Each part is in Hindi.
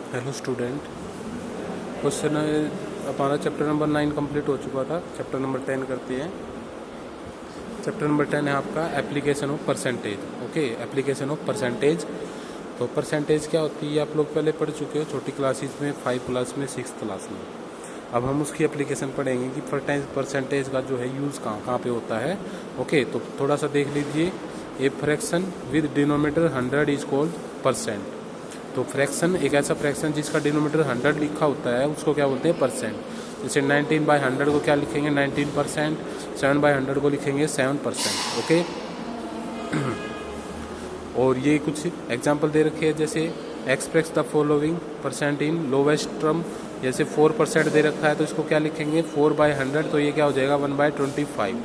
Hello student. क्वेश्चन हमारा चैप्टर नंबर 9 कंप्लीट हो चुका था। चैप्टर नंबर 10 करते हैं। चैप्टर नंबर 10 है आपका application of percentage. Okay, application of percentage. तो परसेंटेज क्या होती है आप लोग पहले पढ़ चुके हो छोटी क्लासेस में, 5 क्लास में, 6 क्लास में। अब हम उसकी एप्लीकेशन पढ़ेंगे कि परसेंटेज का जो है यूज़ कहाँ कहाँ पे होता है। ओके, तो थोड़ा सा देख लीजिए। A fraction with denominator 100 is called percent. तो फ्रैक्शन एक ऐसा फ्रैक्शन जिसका डिनोमिनेटर 100 लिखा होता है उसको क्या बोलते हैं, परसेंट। जैसे 19/100 को क्या लिखेंगे, 19%। 7/100 को लिखेंगे 7%। ओके। और ये कुछ एग्जांपल दे रखे हैं, जैसे express the following percent in lowest term. जैसे 4% दे रखा है तो इसको क्या लिखेंगे, 4/100, तो ये क्या हो जाएगा 1/25।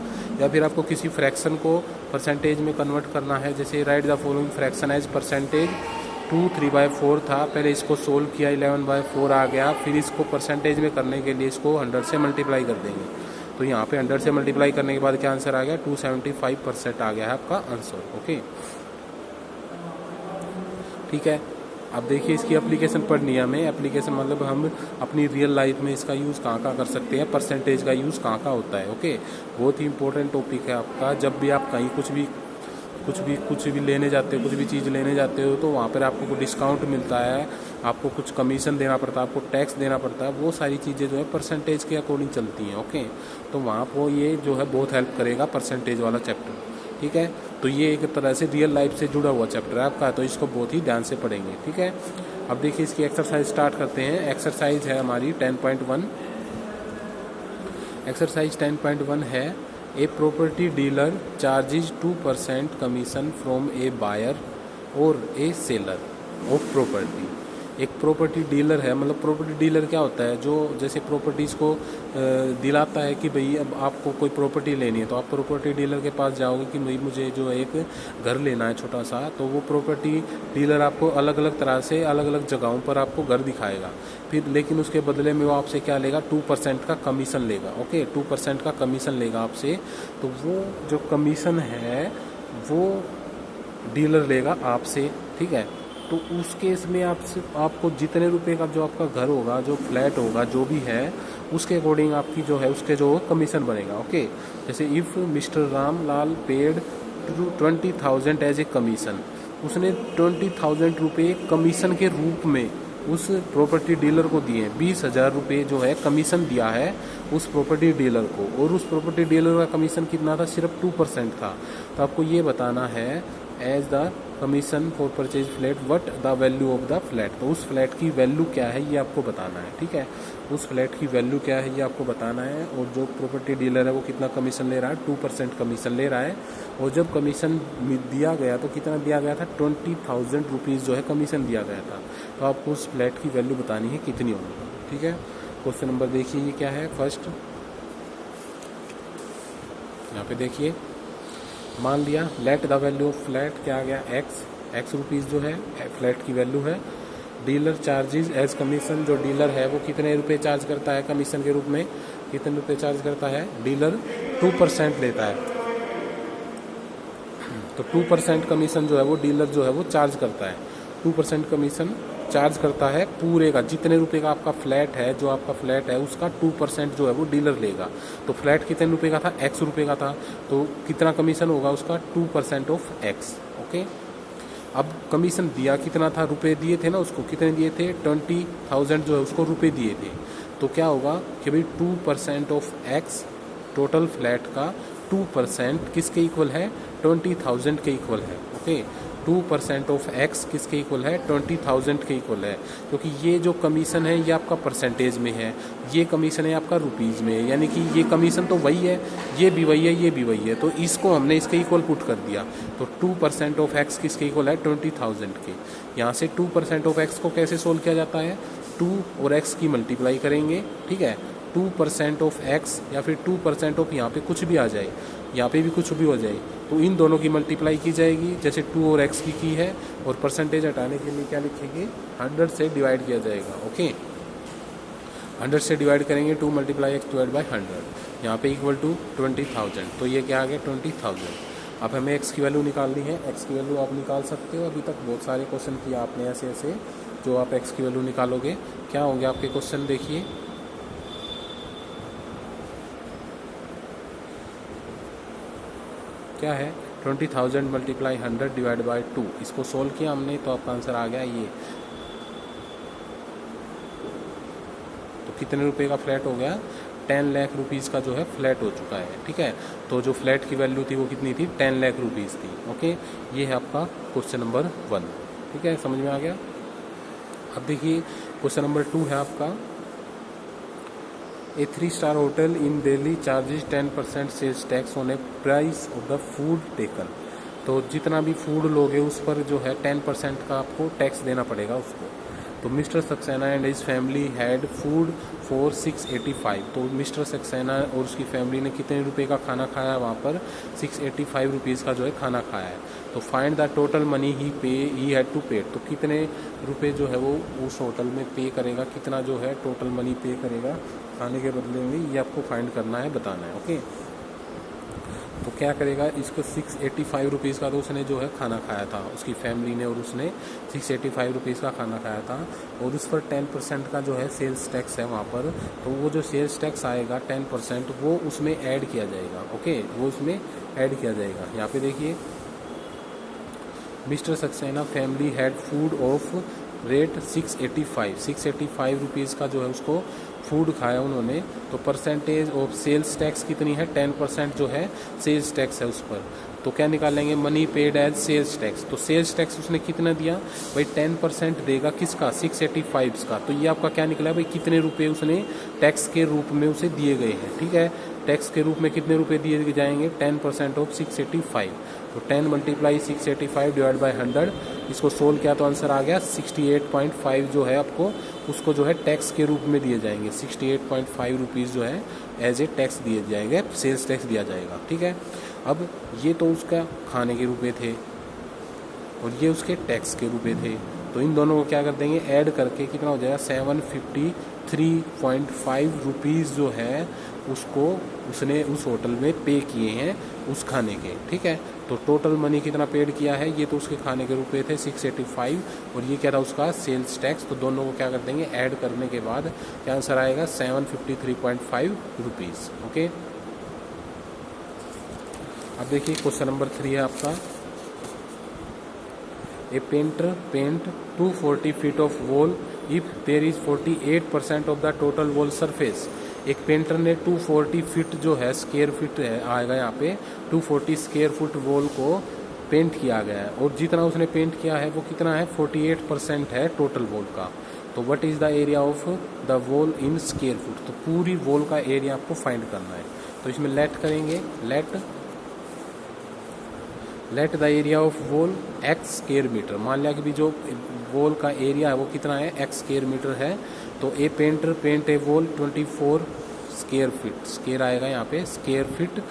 या फिर आपको किसी फ्रैक्शन को परसेंटेज में कन्वर्ट करना है, जैसे write the following fraction as percentage. 2 3/4 था, पहले इसको सोल्व किया, 11/4 आ गया। फिर इसको परसेंटेज में करने के लिए इसको 100 से मल्टीप्लाई कर देंगे। तो यहाँ पे 100 से मल्टीप्लाई करने के बाद क्या आंसर आ गया, 275% आ गया है आपका आंसर। ओके, ठीक है। अब देखिए इसकी एप्लीकेशन पढ़नी है हमें। एप्लीकेशन मतलब हम अपनी रियल लाइफ में इसका यूज़ कहाँ कहाँ कर सकते हैं, परसेंटेज का यूज़ कहाँ कहाँ होता है। ओके, बहुत ही इंपॉर्टेंट टॉपिक है आपका। जब भी आप कहीं कुछ भी लेने जाते हो, कुछ भी चीज़ लेने जाते हो, तो वहाँ पर आपको कुछ डिस्काउंट मिलता है, आपको कुछ कमीशन देना पड़ता है, आपको टैक्स देना पड़ता है। वो सारी चीज़ें जो है परसेंटेज के अकॉर्डिंग चलती हैं। ओके, तो वहाँ को ये जो है बहुत हेल्प करेगा परसेंटेज वाला चैप्टर। ठीक है, तो ये एक तरह से रियल लाइफ से जुड़ा हुआ चैप्टर है आपका, तो इसको बहुत ही ध्यान से पढ़ेंगे। ठीक है, अब देखिए इसकी एक्सरसाइज स्टार्ट करते हैं। एक्सरसाइज है हमारी 10.1। एक्सरसाइज 10.1 है, a property dealer charges 2% commission from a buyer और ए सेलर ऑफ प्रॉपर्टी। एक प्रॉपर्टी डीलर है, मतलब प्रॉपर्टी डीलर क्या होता है, जो जैसे प्रॉपर्टीज़ को दिलाता है कि भाई अब आपको कोई प्रॉपर्टी लेनी है, तो आप प्रॉपर्टी डीलर के पास जाओगे कि भाई मुझे जो एक घर लेना है छोटा सा, तो वो प्रॉपर्टी डीलर आपको अलग अलग तरह से अलग अलग जगहों पर आपको घर दिखाएगा। फिर लेकिन उसके बदले में वो आपसे क्या लेगा, 2% का कमीशन लेगा। ओके, 2% का कमीशन लेगा आपसे। तो वो जो कमीशन है वो डीलर लेगा आपसे। ठीक है, तो उस केस में आपको जितने रुपए का जो आपका घर होगा, जो फ्लैट होगा, जो भी है, उसके अकॉर्डिंग आपकी जो है उसके जो कमीशन बनेगा। ओके, जैसे if mister Ramlal paid 20,000 as a commission, उसने 20,000 रुपये कमीशन के रूप में उस प्रॉपर्टी डीलर को दिए। 20,000 रुपये जो है कमीशन दिया है उस प्रॉपर्टी डीलर को, और उस प्रॉपर्टी डीलर का कमीशन कितना था, सिर्फ 2% था। तो आपको ये बताना है as the commission for purchase flat what the value of the flat. तो उस फ्लैट की वैल्यू क्या है ये आपको बताना है। ठीक है, उस फ्लैट की वैल्यू क्या है ये आपको बताना है। और जो प्रॉपर्टी डीलर है वो कितना कमीशन ले रहा है, 2% कमीशन ले रहा है। और जब कमीशन दिया गया तो कितना दिया गया था, 20,000 रुपीज़ जो है कमीशन दिया गया था। तो आपको उस फ्लैट की वैल्यू बतानी है कितनी होगी। ठीक है, क्वेश्चन नंबर देखिए ये क्या है। फर्स्ट यहाँ पे देखिए, मान लिया let the value of flat क्या आ गया, एक्स रुपीज़ जो है फ्लैट की वैल्यू है। डीलर चार्जेज एज कमीशन, जो डीलर है वो कितने रुपए चार्ज करता है कमीशन के रूप में, कितने रुपए चार्ज करता है, डीलर 2% लेता है। तो 2% कमीशन जो है वो डीलर जो है वो चार्ज करता है। 2% कमीशन चार्ज करता है पूरे का, जितने रुपए का आपका फ्लैट है, जो आपका फ्लैट है उसका 2% जो है वो डीलर लेगा। तो फ्लैट कितने रुपए का था, एक्स रुपए का था, तो कितना कमीशन होगा उसका, 2% ऑफ एक्स। ओके, अब कमीशन दिया कितना था, रुपए दिए थे ना उसको, कितने दिए थे, 20,000 जो है उसको रुपए दिए थे। तो क्या होगा कि भाई 2% ऑफ एक्स, टोटल फ्लैट का 2% किसके इक्वल है, 20,000 के इक्वल है। ओके, 2% ऑफ एक्स किसके इक्वल है, 20,000 के इक्वल है। क्योंकि ये जो कमीशन है ये आपका परसेंटेज में है, ये कमीशन है आपका रुपीज़ में, यानी कि ये कमीशन तो वही है, ये भी वही है, ये भी वही है, तो इसको हमने इसके इक्वल पुट कर दिया। तो 2% ऑफ एक्स किसके इक्वल है, 20,000 के। यहाँ से 2% ऑफ एक्स को कैसे सोल्व किया जाता है, 2 और एक्स की मल्टीप्लाई करेंगे। ठीक है, 2% ऑफ एक्स या फिर 2% ऑफ यहाँ पे कुछ भी आ जाए, यहाँ पे भी कुछ भी हो जाए, तो इन दोनों की मल्टीप्लाई की जाएगी, जैसे 2 और एक्स की है। और परसेंटेज हटाने के लिए क्या लिखेंगे, 100 से डिवाइड किया जाएगा। ओके, 100 से डिवाइड करेंगे, 2 × x डिवाइड बाई 100, यहाँ पे इक्वल टू 20,000, तो ये क्या आ गया 20,000। अब हमें एक्स की वैल्यू निकालनी है। एक्स की वैल्यू आप निकाल सकते हो, अभी तक बहुत सारे क्वेश्चन किए आपने ऐसे ऐसे जो आप एक्स की वैल्यू निकालोगे। क्या होंगे आपके क्वेश्चन, देखिए क्या है 20,000 मल्टीप्लाई 100 डिवाइड बाई 2। इसको सोल्व किया हमने तो आपका आंसर आ गया ये। तो कितने रुपए का फ्लैट हो गया, 10 लाख रुपीज़ का जो है फ्लैट हो चुका है। ठीक है, तो जो फ्लैट की वैल्यू थी वो कितनी थी, 10 लाख रुपीज़ थी। ओके, ये है आपका क्वेश्चन नंबर 1। ठीक है, समझ में आ गया। अब देखिए क्वेश्चन नंबर 2 है आपका, ए 3-स्टार hotel in Delhi charges 10% sales tax on a price of the food taken. तो जितना भी फूड लोगे उस पर जो है 10% का आपको टैक्स देना पड़ेगा उसको। तो mister Saxena and his family had food for 685। तो मिस्टर सक्सेना और उसकी फैमिली ने कितने रुपए का खाना खाया वहाँ पर, 685 रुपीज़ का जो है खाना खाया है। तो find the total money he had to pay. तो कितने रुपए जो है वो उस होटल में पे करेगा, कितना जो है टोटल मनी पे करेगा खाने के बदले में, ये आपको फाइंड करना है, बताना है। ओके, तो क्या करेगा, इसको 685 रुपीज़ का तो उसने जो है खाना खाया था उसकी फैमिली ने, और उसने 685 रुपीज़ का खाना खाया था, और उस पर 10% का जो है सेल्स टैक्स है वहाँ पर। तो वो जो सेल्स टैक्स आएगा 10% वो उसमें ऐड किया जाएगा। ओके, वो उसमें ऐड किया जाएगा। यहाँ पे देखिए, mister Saxena family had food of rate 685 rupees का जो है उसको फूड खाया उन्होंने। तो परसेंटेज ऑफ सेल्स टैक्स कितनी है, 10% जो है सेल्स टैक्स है उस पर। तो क्या निकालेंगे, money paid as sales tax. तो सेल्स टैक्स उसने कितना दिया भाई, 10% देगा किसका, 685 का। तो ये आपका क्या निकला भाई, कितने रुपए उसने टैक्स के रूप में उसे दिए गए हैं। ठीक है, टैक्स के रूप में कितने रुपए दिए जाएंगे, 10% ऑफ 685। तो 10 मल्टीप्लाई 685 डिवाइड बाई 100, इसको सोल्व किया तो आंसर आ गया 68.5 जो है आपको उसको जो है टैक्स के रूप में दिए जाएंगे। 68.5 रुपीज़ जो है एज ए टैक्स दिए जाएंगे, सेल्स टैक्स दिया जाएगा। ठीक है, अब ये तो उसका खाने के रुपए थे और ये उसके टैक्स के रुपए थे। तो इन दोनों को क्या कर देंगे, ऐड करके कितना हो जाएगा, 753.5 रुपीज़ जो है उसको उसने उस होटल में पे किए हैं उस खाने के। ठीक है, तो टोटल मनी कितना पेड किया है, ये तो उसके खाने के रुपए थे 685, और ये क्या था उसका सेल्स टैक्स। तो दोनों को क्या कर देंगे, ऐड करने के बाद क्या आंसर आएगा, 753.5 रुपीज़। ओके, अब देखिए क्वेश्चन नंबर 3 है आपका, a painter paint 240 feet of wall if there is 48% of the total wall surface. एक पेंटर ने 240 फीट जो है स्क्वायर फीट है आएगा यहाँ पे, 240 स्क्वायर फुट वॉल को पेंट किया गया है, और जितना उसने पेंट किया है वो कितना है, 48% है टोटल वॉल का। तो what is the area of the wall in square foot. तो पूरी वॉल का एरिया आपको फाइंड करना है। तो इसमें लेट करेंगे, let the area of wall x square metre. मान लिया कि भी जो वॉल का एरिया है वो कितना है, एक्स स्क्वायर मीटर है। तो a painter paint a wall 24 square feet, square आएगा यहाँ पे square feet,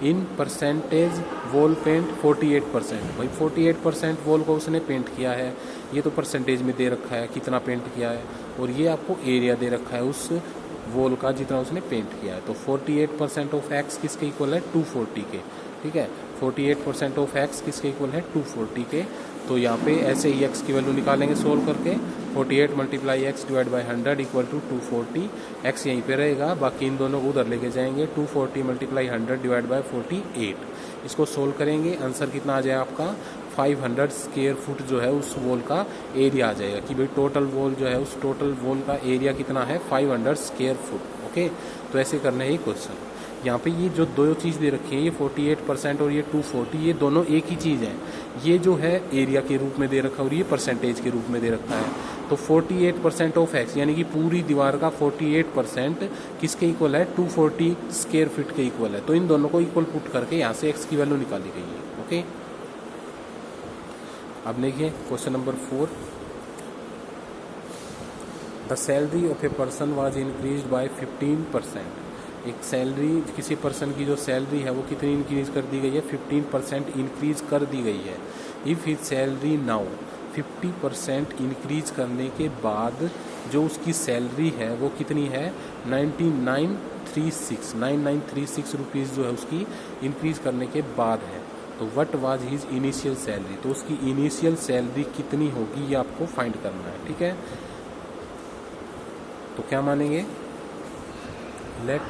in percentage wall paint 48%। भाई 48% वॉल को उसने पेंट किया है, ये तो परसेंटेज में दे रखा है कितना पेंट किया है, और ये आपको एरिया दे रखा है उस वॉल का जितना उसने पेंट किया है। तो 48% ऑफ एक्स किसके इक्वल है, 240 के। ठीक है, 48% ऑफ एक्स किसके इक्वल है, 240 के। तो यहाँ पे ऐसे ही एक्स की वैल्यू निकालेंगे सोल्व करके, 48 multiply x divide by 100 equal to 240। X यहीं पे रहेगा, बाकी इन दोनों को उधर लेके जाएंगे। 240 मल्टीप्लाई 100 डिवाइड बाई 48, इसको सोल्व करेंगे, आंसर कितना आ जाएगा आपका, 500 स्क्वायर फुट जो है उस वॉल का एरिया आ जाएगा। कि भाई टोटल वॉल जो है उस टोटल वॉल का एरिया कितना है, 500 स्क्वायर फुट। ओके, तो ऐसे करना है ये क्वेश्चन। यहाँ पे ये जो दो चीज़ दे रखी है, ये 48% और ये 240, ये दोनों एक ही चीज़ है। ये जो है एरिया के रूप में दे रखा है और ये परसेंटेज के रूप में दे रखा है। तो 48% ऑफ एक्स यानी कि पूरी दीवार का 48% किसके इक्वल है, 240 स्क्वायर फीट के इक्वल है। तो इन दोनों को इक्वल पुट करके यहाँ से एक्स की वैल्यू निकाली गई है। ओके, अब देखिए question number 4, the salary of a person was increased by 15%। एक सैलरी, किसी पर्सन की जो सैलरी है वो कितनी इंक्रीज कर दी गई है, 15% इंक्रीज कर दी गई है। If his salary now, 50% increase करने के बाद जो उसकी सैलरी है वो कितनी है, 9936 रुपीज़ जो है उसकी इंक्रीज करने के बाद है। तो what was his initial salary, तो उसकी इनिशियल सैलरी कितनी होगी ये आपको फाइंड करना है, ठीक है। तो क्या मानेंगे, let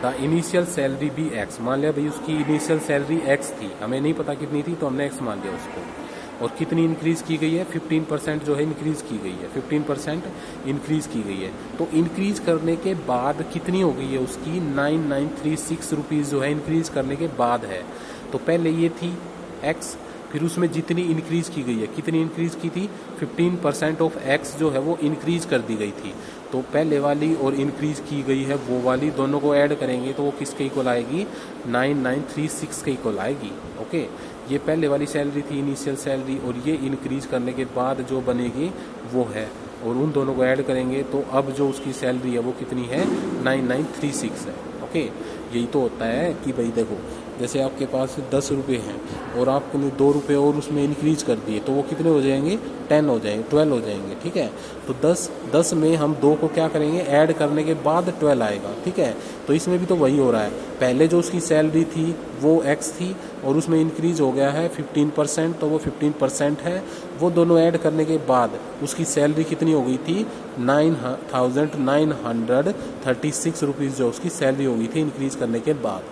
the initial salary be x, मान लिया भाई उसकी इनिशियल सैलरी एक्स थी, हमें नहीं पता कितनी थी तो हमने एक्स मान लिया उसको, और कितनी इंक्रीज की गई है 15% जो है इंक्रीज की गई है, 15% इंक्रीज की गई है। तो इंक्रीज करने के बाद कितनी हो गई है उसकी 9936 रुपीज़ जो है इंक्रीज करने के बाद है। तो पहले ये थी एक्स, फिर उसमें जितनी इंक्रीज की गई है, कितनी इंक्रीज की थी 15% ऑफ एक्स जो है वो इंक्रीज कर दी गई थी। तो पहले वाली और इंक्रीज की गई है वो वाली, दोनों को ऐड करेंगे तो वो किसके इक्वल आएगी 9936 के इक्वल आएगी। ओके, ये पहले वाली सैलरी थी इनिशियल सैलरी, और ये इंक्रीज करने के बाद जो बनेगी वो है, और उन दोनों को ऐड करेंगे तो अब जो उसकी सैलरी है वो कितनी है 9936 है। ओके, यही तो होता है कि भाई देखो, जैसे आपके पास 10 रुपये हैं और आपने 2 रुपये और उसमें इंक्रीज कर दिए तो वो कितने हो जाएंगे 10 हो जाएंगे, 12 हो जाएंगे, ठीक है। तो 10 में हम 2 को क्या करेंगे ऐड करने के बाद 12 आएगा, ठीक है। तो इसमें भी तो वही हो रहा है, पहले जो उसकी सैलरी थी वो एक्स थी और उसमें इंक्रीज हो गया है 15%, तो वो 15% है, वो दोनों ऐड करने के बाद उसकी सैलरी कितनी हो गई थी 9936 रुपीज़ जो उसकी सैलरी हो गई थी इंक्रीज करने के बाद।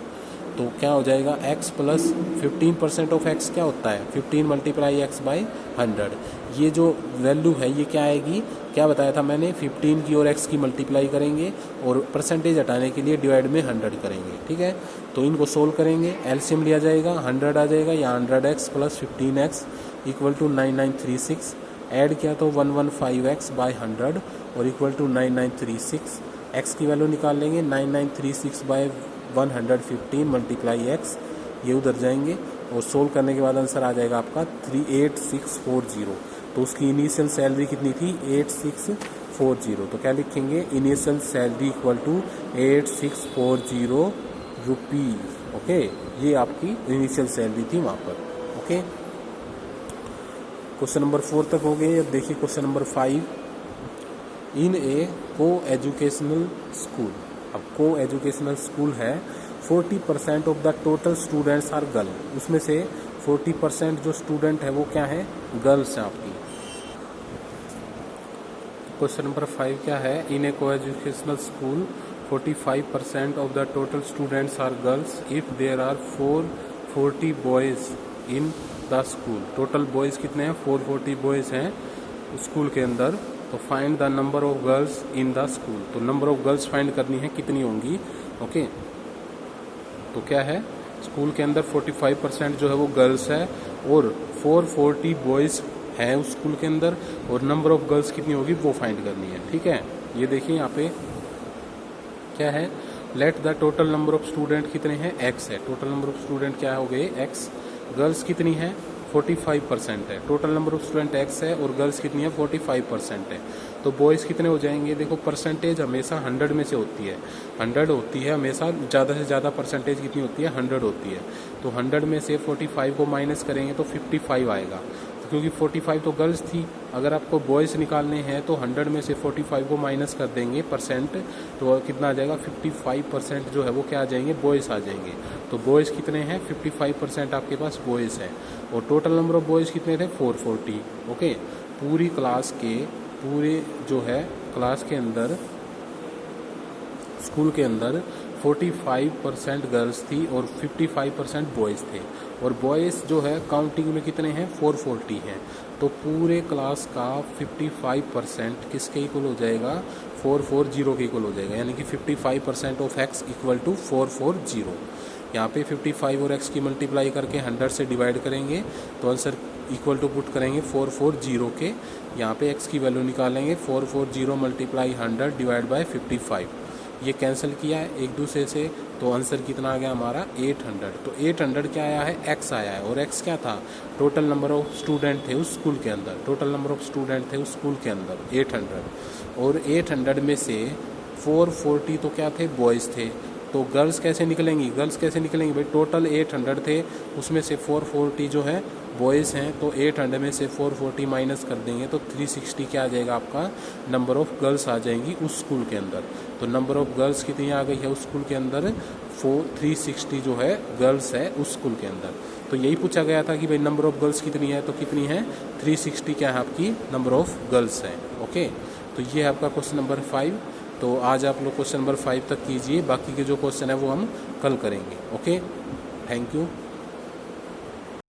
तो क्या हो जाएगा x प्लस 15% ऑफ x क्या होता है 15 मल्टीप्लाई x बाई 100। ये जो वैल्यू है ये क्या आएगी, क्या बताया था मैंने 15 की और x की मल्टीप्लाई करेंगे और परसेंटेज हटाने के लिए डिवाइड में 100 करेंगे, ठीक है। तो इनको सोल्व करेंगे, एलसीएम लिया जाएगा 100 आ जाएगा या 100x plus 15x equal to 9936, add किया तो 115x बाई 100 और इक्वल टू 9936। x की वैल्यू निकाल लेंगे 9936 बाई 115 मल्टीप्लाई एक्स, ये उधर जाएंगे और सोल्व करने के बाद आंसर आ जाएगा आपका 38640। तो उसकी इनिशियल सैलरी कितनी थी 8640, तो क्या लिखेंगे initial salary equal to 8640 rupees. Okay, ये आपकी इनिशियल सैलरी थी वहाँ पर। ओके, क्वेश्चन नंबर 4 तक हो गए। अब देखिए question number 5, in a coeducational school. अब को एजुकेशनल स्कूल है 40% of the total students are girl, उसमें से 40% जो स्टूडेंट है वो क्या है गर्ल्स हैं आपकी। क्वेश्चन नंबर 5 क्या है, in a coeducational school 45% of the total students are girls if there are 440 boys in the school. Total boys कितने हैं 440 बॉयज हैं स्कूल के अंदर। तो find the number of girls in the school, तो नंबर ऑफ गर्ल्स फाइंड करनी है कितनी होंगी। ओके, तो क्या है स्कूल के अंदर 45% जो है वो गर्ल्स है और 440 बॉयज हैं उस स्कूल के अंदर, और नंबर ऑफ गर्ल्स कितनी होगी वो फाइंड करनी है, ठीक है। ये देखिए यहाँ पे क्या है, let the total number of student कितने हैं एक्स है, टोटल नंबर ऑफ स्टूडेंट क्या हो गए एक्स, गर्ल्स कितनी है 45% है, total number of student x है और गर्ल्स कितनी है 45% है। तो बॉयज़ कितने हो जाएंगे, देखो परसेंटेज हमेशा 100 में से होती है, 100 होती है हमेशा, ज़्यादा से ज़्यादा परसेंटेज कितनी होती है 100 होती है। तो 100 में से 45 को माइनस करेंगे तो 55 आएगा, क्योंकि 45 तो गर्ल्स थी। अगर आपको बॉयज़ निकालने हैं तो 100 में से 45 को माइनस कर देंगे परसेंट, तो कितना आ जाएगा 55% जो है वो क्या आ जाएंगे बॉयज़ आ जाएंगे। तो बॉयज़ कितने हैं 55% आपके पास बॉयज़ हैं, और टोटल नंबर ऑफ बॉयज़ कितने थे 440। ओके, पूरी क्लास के पूरे जो है क्लास के अंदर स्कूल के अंदर 45% गर्ल्स थी और 55% बॉयज़ थे, और बॉयज़ जो है काउंटिंग में कितने हैं 440 हैं। तो पूरे क्लास का 55% किसके इक्वल हो जाएगा 440 के इक्वल हो जाएगा, यानी कि 55% ऑफ एक्स इक्वल टू 440। यहाँ पे 55 और x की मल्टीप्लाई करके 100 से डिवाइड करेंगे तो आंसर इक्वल टू पुट करेंगे 440 के, यहाँ पे x की वैल्यू निकालेंगे 440 मल्टीप्लाई 100 डिवाइड बाय 55, ये कैंसिल किया है एक दूसरे से, तो आंसर कितना आ गया हमारा 800। तो 800 क्या आया है x आया है, और x क्या था टोटल नंबर ऑफ स्टूडेंट थे उस स्कूल के अंदर, टोटल नंबर ऑफ स्टूडेंट थे उस स्कूल के अंदर 800, और 800 में से 440 तो क्या थे बॉयज़ थे। तो गर्ल्स कैसे निकलेंगी, गर्ल्स कैसे निकलेंगी भाई, टोटल 800 थे उसमें से 440 जो है बॉयज़ हैं, तो 800 में से 440 माइनस कर देंगे तो 360 क्या आ जाएगा आपका नंबर ऑफ गर्ल्स आ जाएंगी उस स्कूल के अंदर। तो नंबर ऑफ गर्ल्स कितनी आ गई है उस स्कूल के अंदर 360 जो है गर्ल्स है उस स्कूल के अंदर। तो यही पूछा गया था कि भाई नंबर ऑफ गर्ल्स कितनी है, तो कितनी है 360 क्या है आपकी नंबर ऑफ गर्ल्स है। ओके, तो ये है आपका क्वेश्चन नंबर 5। तो आज आप लोग क्वेश्चन नंबर 5 तक कीजिए, बाकी के जो क्वेश्चन है वो हम कल करेंगे। Okay, thank you.